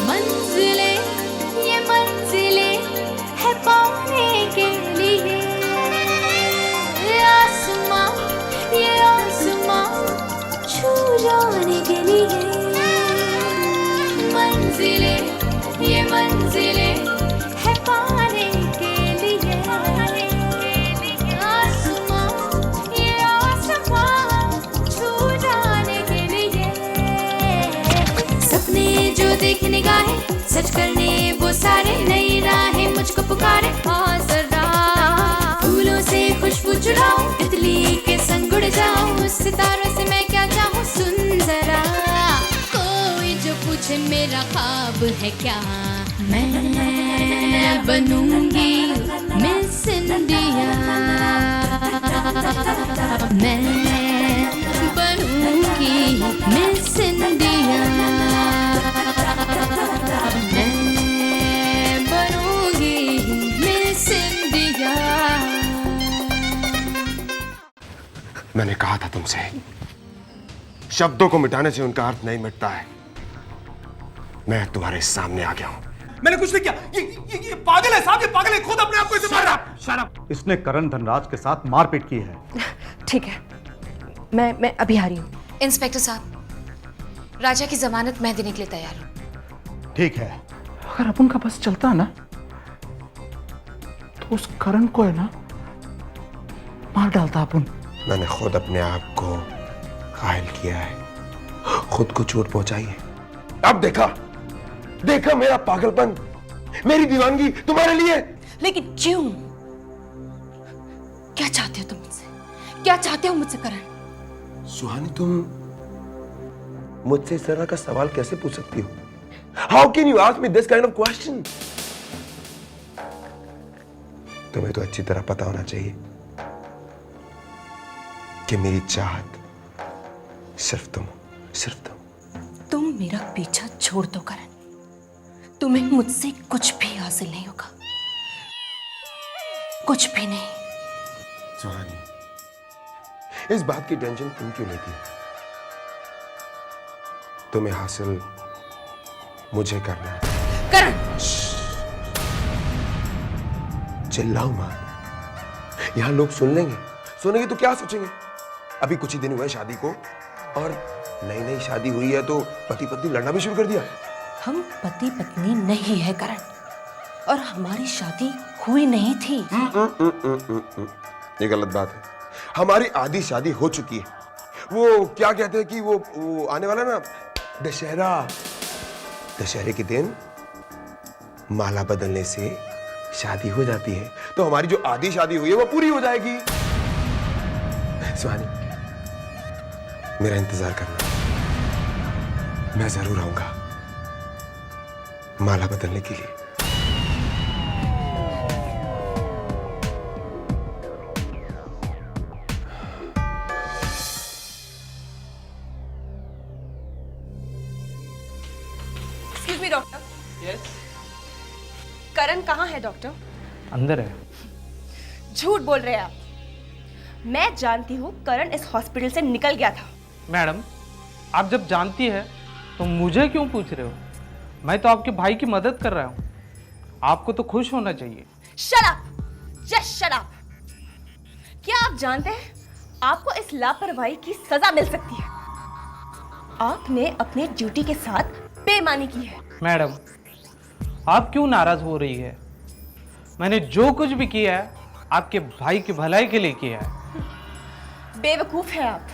मंजिले ये मंजिले है पाने के लिए, आसमां ये आसमां छू जाने के लिए। मंजिले ये मंजिले है पाने के लिए, आसमां ये आसमां छू जाने के लिए। सपने जो देख निगाहें सच करने वो सारे, नई राहें मुझको पुकारे। हाँ जरा फूलों से खुशबू चुराऊं, तितली के संग उड़ जाऊं, सितारों से मैं क्या चाहूं। सुन जरा कोई जो पूछे मेरा ख्वाब है क्या, मैं बनूंगी मिस इंडिया, मैं बनूंगी मिस इंडिया, मैं बनूंगी मिस इंडिया। मैंने कहा था तुमसे, शब्दों को मिटाने से उनका अर्थ नहीं मिटता है। मैं तुम्हारे सामने आ गया हूं। मैंने कुछ नहीं किया। ये पागल है साहब, ये पागल है, खुद अपने आप को इसे मार रहा। शराब। इसने करण धनराज के साथ मारपीट की है। ठीक है, मैं अभी आ रही हूँ। इंस्पेक्टर साहब, राजा की जमानत मैं देने के लिए तैयार हूँ। ठीक है। अगर अपन का बस चलता ना तो उस करण को है ना मार डालता अपन। मैंने खुद अपने आप को घायल किया है, खुद को चोट पहुंचाई है। अब देखा मेरा पागलपन, मेरी दीवानगी तुम्हारे लिए। लेकिन क्यों? क्या चाहते हो तुम मुझसे? क्या चाहते हो मुझसे करण? सुहानी, तुम मुझसे इस तरह का सवाल कैसे पूछ सकती हो? How can you ask me this kind of question? तुम्हें तो अच्छी तरह पता होना चाहिए कि मेरी चाहत सिर्फ तुम हो, सिर्फ तुम। तुम मेरा पीछा छोड़ दो करण, तुम्हें मुझसे कुछ भी हासिल नहीं होगा, कुछ भी नहीं। सुहानी, इस बात की टेंशन तुम क्यों लेती हो? तुम्हें हासिल मुझे करना है। करण! चिल्लाओ मत, यहां लोग सुनेंगे तो क्या सोचेंगे? अभी कुछ ही दिन हुए शादी को, और नई शादी हुई है तो पति पत्नी लड़ना भी शुरू कर दिया। हम पति पत्नी नहीं है करण, और हमारी शादी हुई नहीं थी। ये गलत बात है। हमारी आधी शादी हो चुकी है। वो क्या कहते हैं कि वो आने वाला ना दशहरा, दशहरे के दिन माला बदलने से शादी हो जाती है, तो हमारी जो आधी शादी हुई है वो पूरी हो जाएगी। सुहानी, मेरा इंतजार करना, मैं जरूर आऊंगा माला बदलने के लिए। Excuse me doctor. यस। करण कहाँ है डॉक्टर? अंदर है। झूठ बोल रहे हैं आप। मैं जानती हूँ करण इस हॉस्पिटल से निकल गया था। मैडम, आप जब जानती है तो मुझे क्यों पूछ रहे हो? मैं तो आपके भाई की मदद कर रहा हूँ, आपको तो खुश होना चाहिए। Shut up! Just shut up! क्या आप जानते हैं आपको इस लापरवाही की सजा मिल सकती है? आपने अपने ड्यूटी के साथ बेईमानी की है। मैडम, आप क्यों नाराज हो रही है? मैंने जो कुछ भी किया है आपके भाई की भलाई के लिए किया है। बेवकूफ है आप।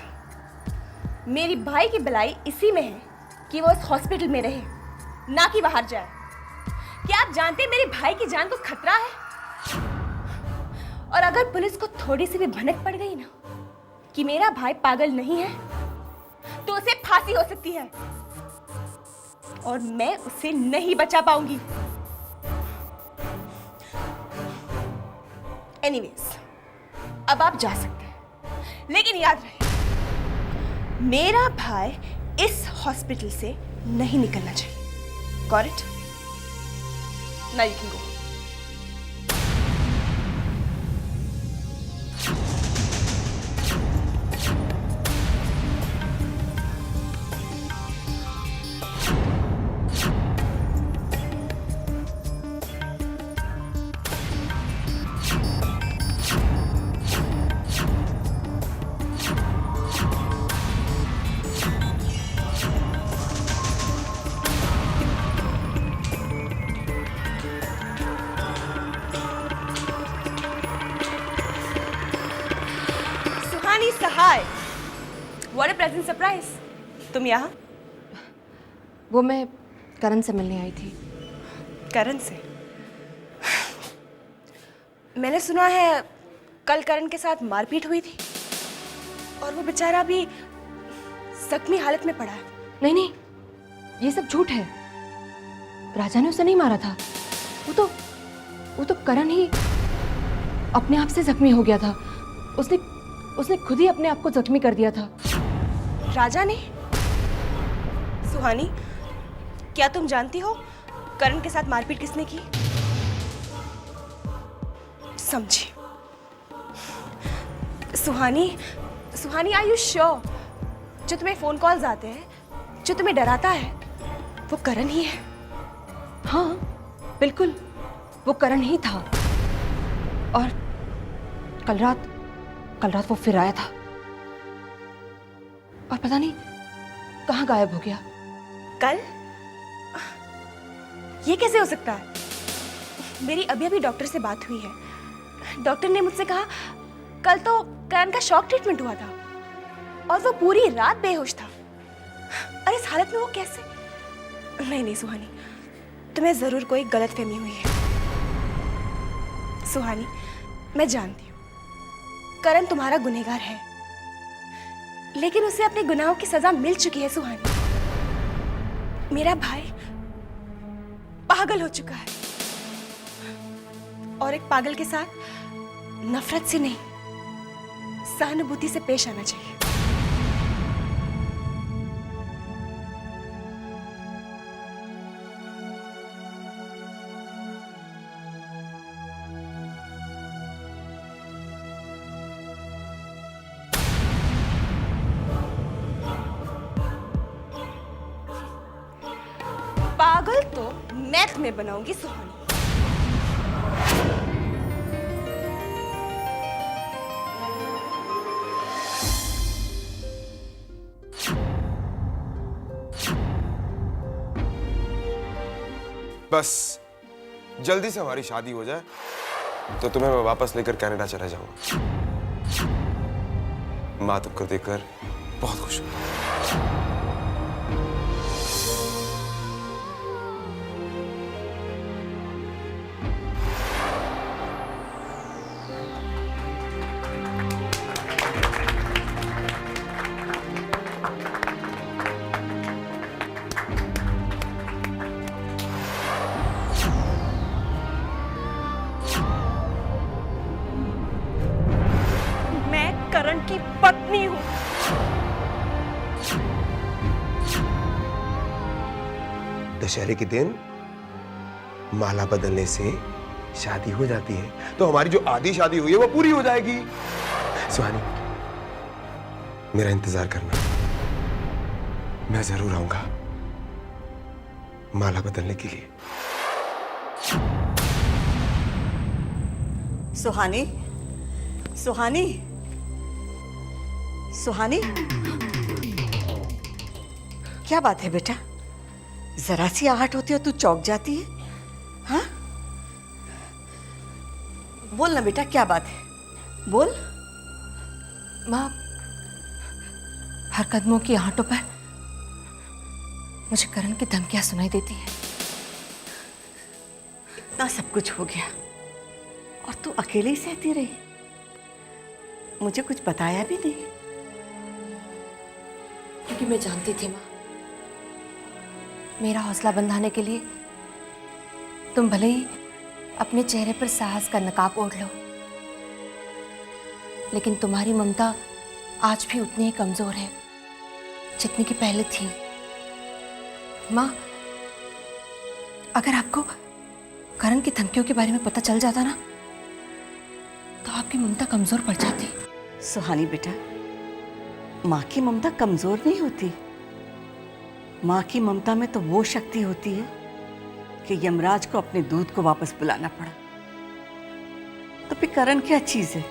मेरी भाई की भलाई इसी में है कि वो इस हॉस्पिटल में रहे, ना कि बाहर जाए। क्या आप जानते हैं मेरे भाई की जान को खतरा है? और अगर पुलिस को थोड़ी सी भी भनक पड़ गई ना कि मेरा भाई पागल नहीं है, तो उसे फांसी हो सकती है और मैं उसे नहीं बचा पाऊंगी। एनीवेज, अब आप जा सकते हैं, लेकिन याद रहे मेरा भाई इस हॉस्पिटल से नहीं निकलना चाहिए। Got it? Now you can go. अच्छा हाय, व्हाट अ प्लेजेंट सरप्राइज। तुम यहाँ? वो मैं करण से मिलने आई थी। करण से? मैंने सुना है कल करण के साथ मारपीट हुई थी और वो बेचारा भी जख्मी हालत में पड़ा है। नहीं नहीं, ये सब झूठ है। राजा ने उसे नहीं मारा था। वो तो करण ही अपने आप से जख्मी हो गया था। उसने खुद ही अपने आप को जख्मी कर दिया था। राजा ने? सुहानी, क्या तुम जानती हो करण के साथ मारपीट किसने की? समझी। सुहानी आर यू श्योर? जो तुम्हें फोन कॉल्स आते हैं, जो तुम्हें डराता है, वो करण ही है? हाँ बिल्कुल, वो करण ही था। और कल रात वो फिर आया था और पता नहीं कहाँ गायब हो गया। कल? ये कैसे हो सकता है? मेरी अभी डॉक्टर से बात हुई है। डॉक्टर ने मुझसे कहा कल तो करण का शॉक ट्रीटमेंट हुआ था और वो पूरी रात बेहोश था। और इस हालत में वो कैसे? नहीं सुहानी, तुम्हें जरूर कोई गलतफहमी हुई है। सुहानी, मैं जानती हूँ करण तुम्हारा गुनहगार है, लेकिन उसे अपने गुनाहों की सजा मिल चुकी है। सुहानी, मेरा भाई पागल हो चुका है और एक पागल के साथ नफरत से नहीं, सहानुभूति से पेश आना चाहिए। पागल तो मैं तुम्हें बनाऊंगी सुहानी। बस जल्दी से हमारी शादी हो जाए तो तुम्हें मैं वापस लेकर कनाडा चला जाऊंगा। माँ तुमको देखकर बहुत खुश होगी। करण की पत्नी हूं। दशहरे के दिन माला बदलने से शादी हो जाती है तो हमारी जो आधी शादी हुई है वो पूरी हो जाएगी। सुहानी, मेरा इंतजार करना, मैं जरूर आऊंगा माला बदलने के लिए। सुहानी, सुहानी, सुहानी, क्या बात है बेटा? जरा सी आहट होती हो तू चौंक जाती है। हाँ, बोल ना बेटा, क्या बात है? बोल। माँ, हर कदमों की आहटों पर मुझे करण की धमकियां सुनाई देती हैं। इतना सब कुछ हो गया और तू अकेले ही सहती रही, मुझे कुछ बताया भी नहीं। क्योंकि मैं जानती थी माँ, मेरा हौसला बंधाने के लिए तुम भले ही अपने चेहरे पर साहस का नकाब ओढ़ लो, लेकिन तुम्हारी ममता आज भी उतनी ही कमजोर है जितनी कि पहले थी। माँ, अगर आपको करण की धमकियों के बारे में पता चल जाता ना, तो आपकी ममता कमजोर पड़ जाती। सुहानी बेटा, माँ की ममता कमजोर नहीं होती। माँ की ममता में तो वो शक्ति होती है कि यमराज को अपने दूध को वापस बुलाना पड़ा। तो फिर करण क्या चीज है?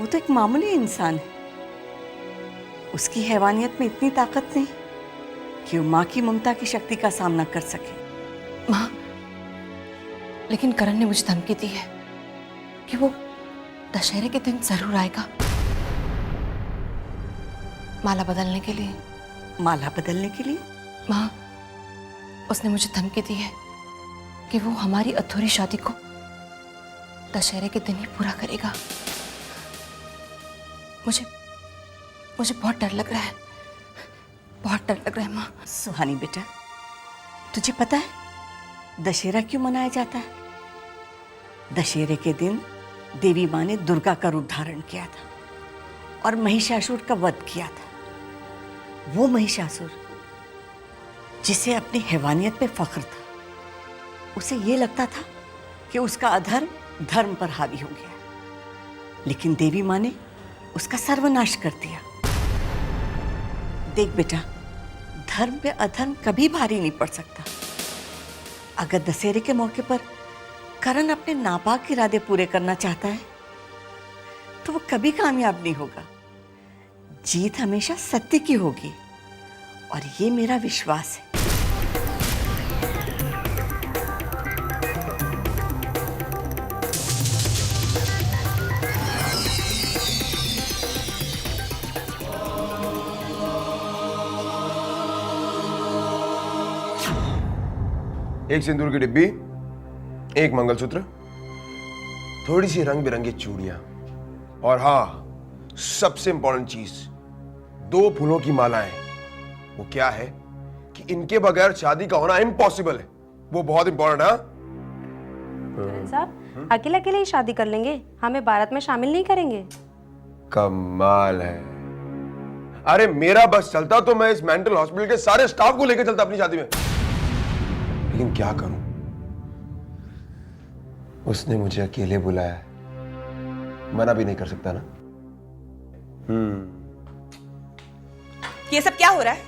वो तो एक मामूली इंसान है। उसकी हैवानियत में इतनी ताकत नहीं कि वो माँ की ममता की शक्ति का सामना कर सके। माँ, लेकिन करण ने मुझे धमकी दी है कि वो दशहरे के दिन जरूर आएगा। माला बदलने के लिए। माला बदलने के लिए? माँ, उसने मुझे धमकी दी है कि वो हमारी अधूरी शादी को दशहरे के दिन ही पूरा करेगा। मुझे बहुत डर लग रहा है, बहुत डर लग रहा है माँ। सुहानी बेटा, तुझे पता है दशहरा क्यों मनाया जाता है? दशहरे के दिन देवी माँ ने दुर्गा का रूप धारण किया था और महिषासुर का वध किया था। वो महिषासुर जिसे अपनी हैवानियत पे फख्र था, उसे ये लगता था कि उसका अधर्म धर्म पर हावी हो गया, लेकिन देवी माँ ने उसका सर्वनाश कर दिया। देख बेटा, धर्म पे अधर्म कभी भारी नहीं पड़ सकता। अगर दशहरे के मौके पर करण अपने नापाक इरादे पूरे करना चाहता है तो वो कभी कामयाब नहीं होगा। जीत हमेशा सत्य की होगी और ये मेरा विश्वास है। एक सिंदूर की डिब्बी, एक मंगलसूत्र, थोड़ी सी रंग बिरंगी चूड़ियां और हाँ, सबसे इंपॉर्टेंट चीज, 2 फूलों की मालाएं। वो क्या है कि इनके बगैर शादी का होना इम्पॉसिबल है। वो बहुत इंपॉर्टेंट है। करण साहब, अकेले अकेले ही शादी कर लेंगे, हमें बारात में शामिल नहीं करेंगे? कमाल है। अरे मेरा बस चलता तो मैं इस मेंटल हॉस्पिटल के सारे स्टाफ को लेकर चलता अपनी शादी में, लेकिन क्या करूं, उसने मुझे अकेले बुलाया है, मना भी नहीं कर सकता ना। ये सब क्या हो रहा है?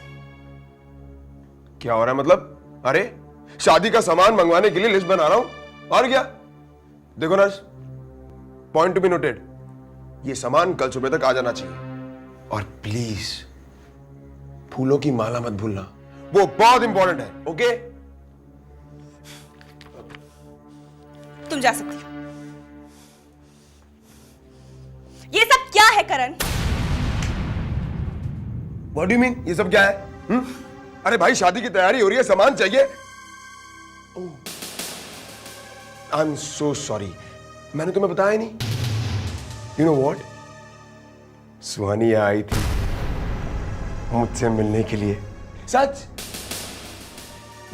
क्या हो रहा है मतलब? अरे शादी का सामान मंगवाने के लिए लिस्ट बना रहा हूं, और क्या। देखो nurse, point to be noted, ये सामान कल सुबह तक आ जाना चाहिए, और प्लीज फूलों की माला मत भूलना, वो बहुत इंपॉर्टेंट है। ओके? तुम जा सकती हो। ये सब क्या है करण? व्हाट डू यू मीन ये सब क्या है? अरे भाई शादी की तैयारी हो रही है, सामान चाहिए। आई एम सो सॉरी, मैंने तुम्हें बताया नहीं। यू नो व्हाट, सुहानी आई थी मुझसे मिलने के लिए, सच।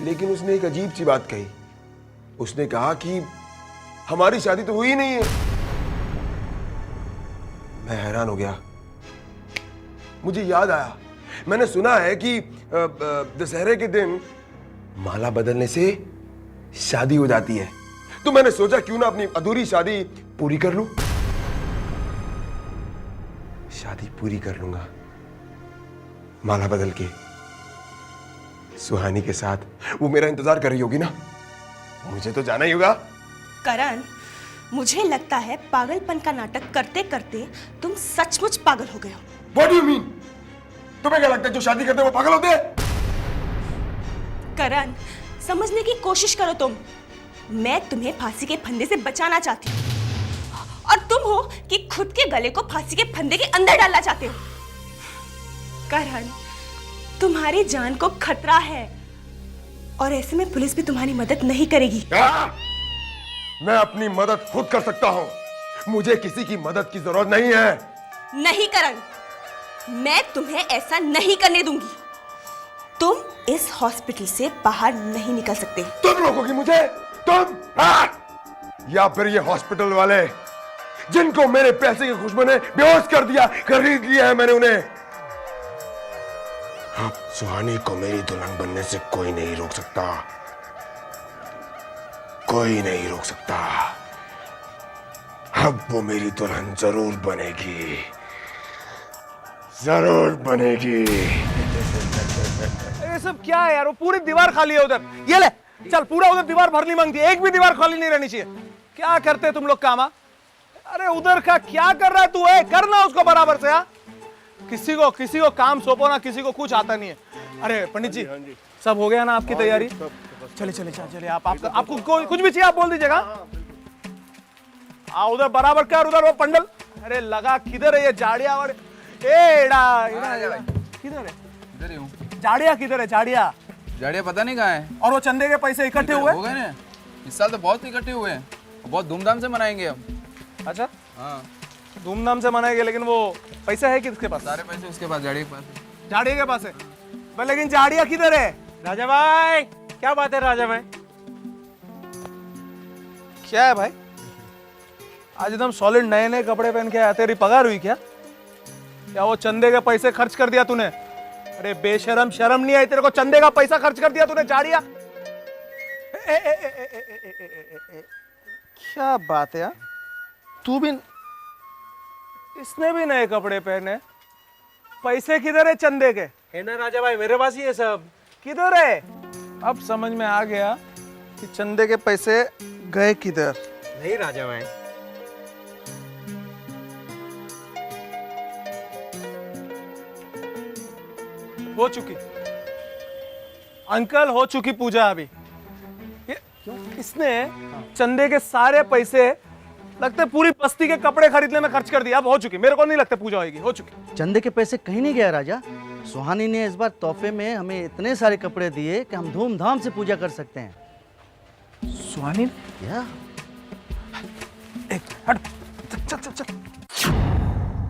लेकिन उसने एक अजीब सी बात कही। उसने कहा कि हमारी शादी तो हुई नहीं है। मैं हैरान हो गया। मुझे याद आया, मैंने सुना है कि दशहरे के दिन माला बदलने से शादी हो जाती है, तो मैंने सोचा क्यों ना अपनी अधूरी शादी पूरी कर लूं। शादी पूरी कर लूंगा माला बदल के, सुहानी के साथ। वो मेरा इंतजार कर रही होगी ना, मुझे तो जाना ही होगा। करण, मुझे लगता है पागलपन का नाटक करते करते तुम सचमुच पागल हो गए हो। What do you mean? तुम्हें क्या लगता है जो शादी करते हैं वो पागल होते हैं? करण, समझने की कोशिश करो तुम। मैं तुम्हें फांसी के फंदे से बचाना चाहती हूँ, और तुम हो कि खुद के गले को फांसी के फंदे के अंदर डालना चाहते हो। करण, तुम्हारी जान को खतरा है, और ऐसे में पुलिस भी तुम्हारी मदद नहीं करेगी। मैं अपनी मदद खुद कर सकता हूं, मुझे किसी की मदद की जरूरत नहीं है। नहीं करण, मैं तुम्हें ऐसा नहीं करने दूंगी। तुम इस हॉस्पिटल से बाहर नहीं निकल सकते। तुम रोकोगी मुझे? तुम? या फिर ये हॉस्पिटल वाले जिनको मेरे पैसे की खुशबू ने बेहोश कर दिया, खरीद लिया है मैंने उन्हें। अब सुहानी को मेरी दुल्हन बनने से कोई नहीं रोक सकता, कोई नहीं रोक सकता। अब वो मेरी दुल्हन जरूर बनेगी, जरूर बनेगी। ये सब क्या है यार? वो पूरी दीवार खाली है उधर। ये ले, चल पूरा उधर दीवार भरनी मांगती है, एक भी दीवार खाली नहीं रहनी चाहिए। क्या करते तुम लोग काम? अरे उधर का क्या कर रहा है तू? है करना उसको बराबर से। किसी को काम सौंपो ना, किसी को कुछ आता नहीं है। अरे पंडित जी, सब हो गया ना आपकी तैयारी? चलिए आपको कुछ भी चाहिए आप बोल दीजिएगा। उधर बराबर कर, उधर वो पंडल। अरे लगा किधर है ये जाड़िया? और किधर है? इधर ही हूँ। झाड़िया किधर है? झाड़िया झाड़िया पता नहीं कहाँ है। और वो चंदे के पैसे इकट्ठे हुए? हो गए ना, इस साल तो बहुत इकट्ठे हुए हैं, बहुत धूमधाम से मनाएंगे हम। अच्छा, हाँ, धूमधाम से मनाएंगे, लेकिन वो पैसा है किसके पास? सारे पैसे उसके पास, झाड़िया के पास है। झाड़िया के पास है भाई, लेकिन झाड़िया किधर है? राजा भाई, क्या बात है राजा भाई? क्या है भाई, आज एकदम सॉलिड नए नए कपड़े पहन के आया, तेरी पगार हुई क्या? क्या वो चंदे के पैसे खर्च कर दिया तूने? अरे बेशरम, शर्म नहीं आई तेरे को? चंदे का पैसा खर्च कर दिया तूने झाड़िया। क्या बात है यार, तू भी, इसने भी नए कपड़े पहने, पैसे किधर है चंदे के? है ना राजा भाई, मेरे पास ही है सब। किधर है? अब समझ में आ गया कि चंदे के पैसे गए किधर। नहीं राजा भाई, हो चुकी अंकल, हो चुकी पूजा। अभी ये इसने चंदे के सारे पैसे लगते पूरी बस्ती के कपड़े खरीदने में खर्च कर दिया। अब हो चुकी, मेरे को नहीं लगता पूजा होगी, हो चुकी। चंदे के पैसे कहीं नहीं गया राजा। सुहानी ने इस बार तोहफे में हमें इतने सारे कपड़े दिए कि हम धूमधाम से पूजा कर सकते हैं। सुहानी? या हट, चल चल चल।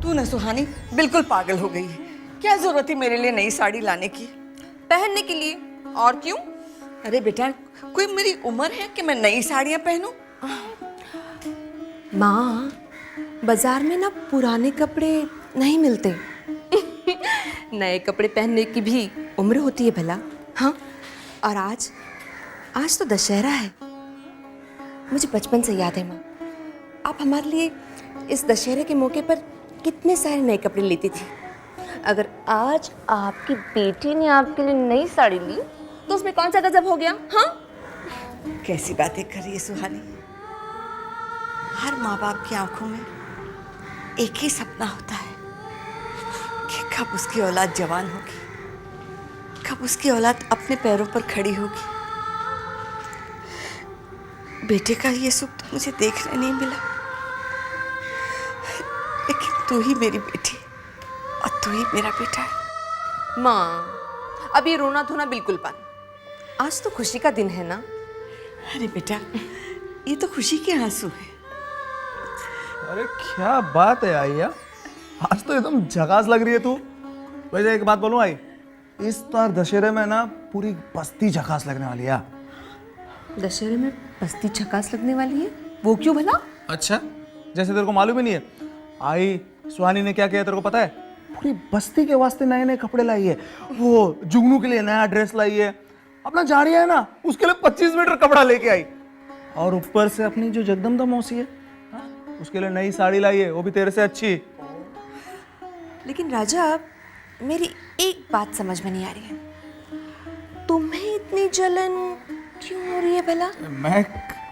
तू ना सुहानी बिल्कुल पागल हो गई है। क्या जरूरत थी मेरे लिए नई साड़ी लाने की? पहनने के लिए, और क्यों? अरे बेटा, कोई मेरी उम्र है कि मैं नई साड़ियाँ पहनूं? माँ, बाजार में ना पुराने कपड़े नहीं मिलते। नए कपड़े पहनने की भी उम्र होती है भला। हाँ, और आज तो दशहरा है। मुझे बचपन से याद है माँ, आप हमारे लिए इस दशहरे के मौके पर कितने सारे नए कपड़े लेती थी। अगर आज आपकी बेटी ने आपके लिए नई साड़ी ली तो उसमें कौन सा गजब हो गया? हाँ, कैसी बातें कर रही है सुहानी। हर माँ बाप की आंखों में एक ही सपना होता है कि कब उसकी औलाद जवान होगी, कब उसकी औलाद अपने पैरों पर खड़ी होगी। बेटे का ये सुख तो मुझे देखने नहीं मिला, लेकिन तू ही मेरी बेटी और तू ही मेरा बेटा है। माँ, अब ये रोना धोना बिल्कुल बंद। आज तो खुशी का दिन है ना। अरे बेटा, ये तो खुशी के आंसू है। अरे क्या बात है आइया, आज तो एकदम झकास लग रही है तू। वैसे एक बात बोलूं आई, इस बार दशहरे में ना पूरी बस्ती झकास लगने वाली है। दशहरे में बस्ती झकास लगने वाली है? वो क्यों भला? अच्छा, जैसे तेरे को मालूम ही नहीं है। आई सुहानी ने क्या किया तेरे को पता है? पूरी बस्ती के वास्ते नए नए कपड़े लाई है। वो जुगनू के लिए नया ड्रेस लाई है, अपना झाड़िया है ना उसके लिए 25 मीटर कपड़ा लेके आई, और ऊपर से अपनी जो जगदम्बा मौसी है उसके लिए नई साड़ी लाई है, वो भी तेरे से अच्छी। लेकिन राजा, मेरी एक बात समझ में नहीं आ रही है, तुम्हें इतनी जलन क्यों हो रही है भला?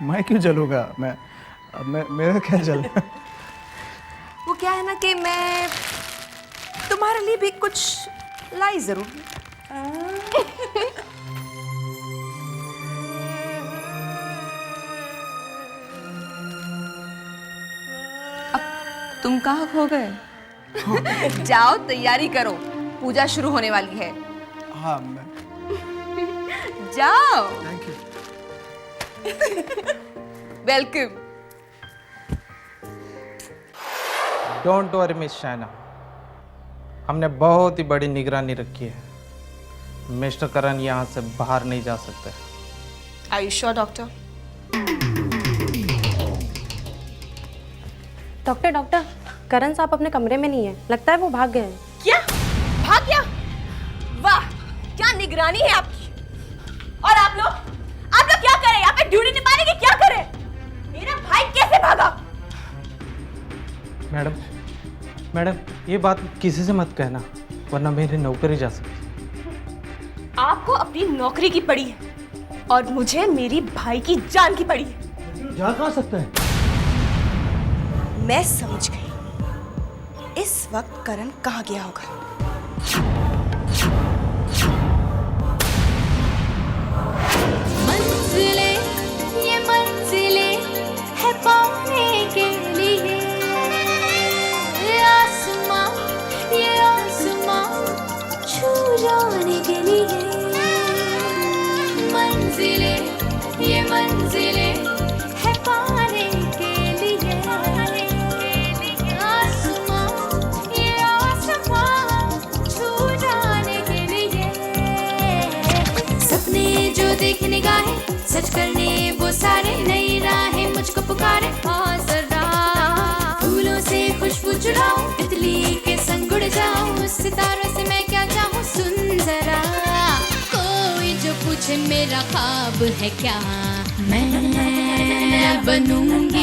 मैं क्यों जलूंगा? मेरा क्या जल? वो क्या है ना कि मैं तुम्हारे लिए भी कुछ लाई जरूर। तुम कहाँ खो गए? जाओ तैयारी करो, पूजा शुरू होने वाली है। हाँ, जाओ। Thank you. Welcome. Don't worry miss Shaina, हमने बहुत ही बड़ी निगरानी रखी है। मिस्टर करण यहाँ से बाहर नहीं जा सकते। Are you sure doctor? Doctor, Karan साहब अपने कमरे में नहीं है, लगता है वो भाग गए हैं। क्या? भाग गया? वाह, क्या निगरानी है आपकी। और आप लोग क्या करें यहाँ पे? ड्यूटी निभाने की क्या करें? मेरा भाई कैसे भागा? मैडम, ये बात किसी से मत कहना, वरना मेरी नौकरी जा सकती। आपको अपनी नौकरी की पड़ी है और मुझे मेरी भाई की जान की पड़ी है। जा कहाँ सकते हैं? मैं समझ गई इस वक्त करण कहाँ गया होगा। मंजिलें, ये मंजिलें है पाने के लिए, ये आसमां, ये से मेरा ख्वाब है क्या, मैं बनूंगी